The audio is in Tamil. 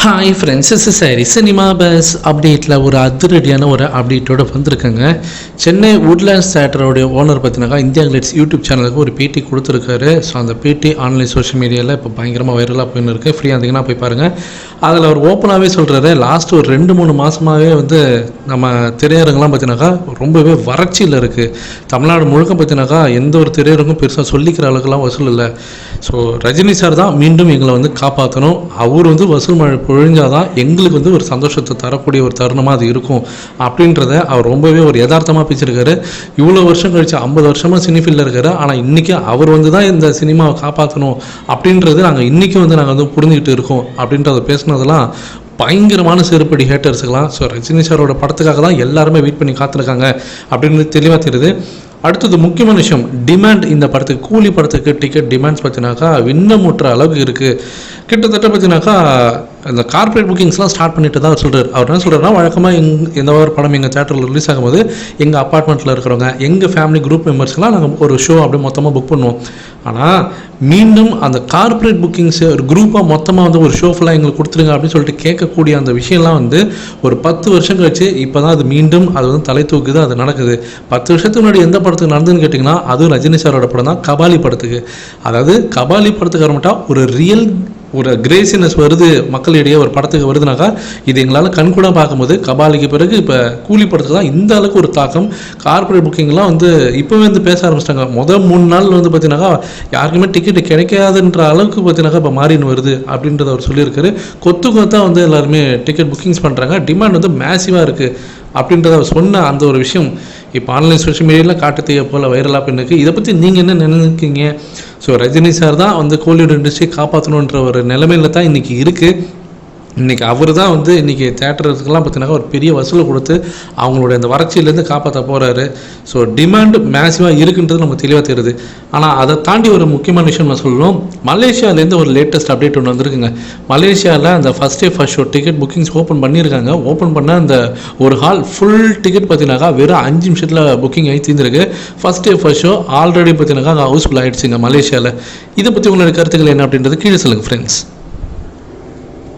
ஹாய் ஃப்ரெண்ட்ஸ், சரி சினிமா பஸ் அப்டேட்டில் ஒரு அதிரடியான ஒரு அப்டேட்டோடு வந்திருக்கேங்க. சென்னை வுட்லேண்ட்ஸ் தேட்டரோடைய ஓனர் பார்த்தினாக்கா இந்தியா கிளிட்ஸ் யூடியூப் சேனலுக்கு ஒரு பேட்டி கொடுத்துருக்காரு. ஸோ அந்த பேட்டி ஆன்லைன் சோஷியல் மீடியாவில் இப்போ பயங்கரமாக வைரலாக போயின்னு இருக்குது. ஃப்ரீயாக இருந்தீங்கன்னா போய் பாருங்கள். அதில் அவர் ஓப்பனாகவே சொல்கிறாரு, லாஸ்ட் ஒரு 2-3 மாதமாகவே வந்து நம்ம திரையரங்கெலாம் பார்த்தினாக்கா ரொம்பவே வறட்சியில் இருக்குது. தமிழ்நாடு முழுக்க பார்த்தினாக்கா எந்த ஒரு திரையரங்கும் பெருசாக சொல்லிக்கிற அளவுக்குலாம் வசூல் இல்லை. ஸோ ரஜினி சார் தான் மீண்டும் எங்களை வந்து காப்பாற்றணும். அவர் வந்து வசூல் மழை பொழிஞ்சாதான் எங்களுக்கு வந்து ஒரு சந்தோஷத்தை தரக்கூடிய ஒரு தருணமாக அது இருக்கும் அப்படின்றத அவர் ரொம்பவே ஒரு யதார்த்தமாக பேசியிருக்காரு. இவ்வளோ வருஷம் கழிச்சு 50 வருஷமாக சினிஃபீல்டில் இருக்காரு. ஆனால் இன்றைக்கி அவர் வந்து தான் இந்த சினிமாவை காப்பாற்றணும் அப்படின்றது நாங்கள் இன்றைக்கும் வந்து நாங்கள் வந்து புரிஞ்சுக்கிட்டு இருக்கோம் அப்படின்றத பேசுனதெல்லாம் பயங்கரமான செருப்படி ஹேட்டர்ஸுக்கெல்லாம். ஸோ ரஜினி சாரோட படத்துக்காக தான் எல்லாருமே வெயிட் பண்ணி காத்திருக்காங்க அப்படின்னு தெளிவாக தெரியுது. அடுத்தது முக்கியமான விஷயம், டிமாண்ட். இந்த படத்துக்கு கூலி படத்துக்கு டிக்கெட் டிமாண்ட்ஸ் பார்த்தினாக்கா விண்ணமுற்ற அளவுக்கு இருக்குது. கிட்டத்தட்ட பார்த்தினாக்கா அந்த கார்பரேட் புக்கிங்ஸ்லாம் ஸ்டார்ட் பண்ணிட்டு தான் சொல்கிறார். அவர் என்ன சொல்கிறாருன்னா, வழக்கமாக எந்த ஒரு படம் எங்கள் தேட்டரில் ரிலீஸ் ஆகும்போது எங்கள் அப்பார்ட்மெண்ட்டில் இருக்கிறவங்க எங்கள் ஃபேமிலி குரூப் மெம்பர்ஸ்லாம் நாங்கள் ஒரு ஷோ அப்படியே மொத்தமாக புக் பண்ணுவோம். ஆனால் மீண்டும் அந்த கார்பரேட் புக்கிங்ஸு ஒரு குரூப்பாக மொத்தமாக வந்து ஒரு ஷோ ஃபுல்லாக எங்களுக்கு கொடுத்துருங்க அப்படின்னு சொல்லிட்டு கேட்கக்கூடிய அந்த விஷயம்லாம் வந்து ஒரு 10 வருஷம் கழிச்சு இப்போ தான் அது மீண்டும் அது வந்து தலை தூக்குது, அது நடக்குது. 10 வருஷத்துக்கு முன்னாடி எந்த படத்துக்கு நடந்துன்னு கேட்டிங்கன்னா அதுவும் ரஜினி சாரோட படம் தான், கபாலி படத்துக்கு. அதாவது கபாலி படத்துக்கு வரமாட்டா ஒரு ரியல் ஒரு கிரேசினஸ் வருது மக்களிடையே ஒரு படத்துக்கு வருதுனாக்கா இது எங்களால் கண்கூட பார்க்கும்போது கபாலிக்கு பிறகு இப்போ கூலி படத்துக்கு தான் இந்த அளவுக்கு ஒரு தாக்கம். கார்பரேட் புக்கிங்லாம் வந்து இப்போவே வந்து பேச ஆரம்பிச்சிட்டாங்க. 3 நாள் வந்து பார்த்தீங்கன்னாக்கா யாருக்குமே டிக்கெட் கிடைக்காதுன்ற அளவுக்கு பார்த்தீங்கன்னாக்கா இப்போ மாறின்னு வருது அப்படின்றத அவர் சொல்லியிருக்காரு. கொத்தாக வந்து எல்லாருமே டிக்கெட் புக்கிங்ஸ் பண்ணுறாங்க. டிமாண்ட் வந்து மேசிவாக இருக்குது அப்படின்றத அவர் சொன்ன அந்த ஒரு விஷயம் இப்போ ஆன்லைன் சோஷியல் மீடியாவில் காட்டுத்தீய போல் வைரலாக பண்ணிருக்கு. இதை பற்றி நீங்கள் என்ன நினைக்கிறீங்க? ஸோ ரஜினி சார் தான் வந்து கோலிவுட் இண்டஸ்ட்ரி காப்பாற்றணுன்ற ஒரு நிலைமையில தான் இன்றைக்கி இருக்குது. இன்றைக்கி அவர் தான் வந்து இன்றைக்கி தேட்டருக்கெல்லாம் பார்த்தீங்கன்னா ஒரு பெரிய வசூலை கொடுத்து அவங்களுடைய அந்த வறட்சியிலேருந்து காப்பாற்ற போகிறாரு. ஸோ டிமாண்ட் மேசிவாக இருக்குன்றது நமக்கு தெளிவாக தெரியுது. ஆனால் அதை தாண்டி ஒரு முக்கியமான விஷயம் நான் சொல்லணும். மலேசியாவிலேருந்து ஒரு லேட்டஸ்ட் அப்டேட் ஒன்று வந்திருக்குங்க. மலேசியாவில் அந்த first day first show ticket bookings open பண்ணியிருக்காங்க. ஓப்பன் பண்ண அந்த ஒரு ஹால் ஃபுல் டிக்கெட் பார்த்தீங்கன்னாக்கா வெறும் 5 நிமிஷத்தில் புக்கிங் ஆகி தீர்ந்துருக்கு. First day first show already பார்த்தீங்கன்னாக்கா ஹவுஸ்ஃபுல் ஆகிடுச்சுங்க மலேசியாவில். இதை பற்றி உங்களோட கருத்துக்கள் என்ன அப்படின்றது கீழே சொல்லுங்கள் ஃப்ரெண்ட்ஸ்.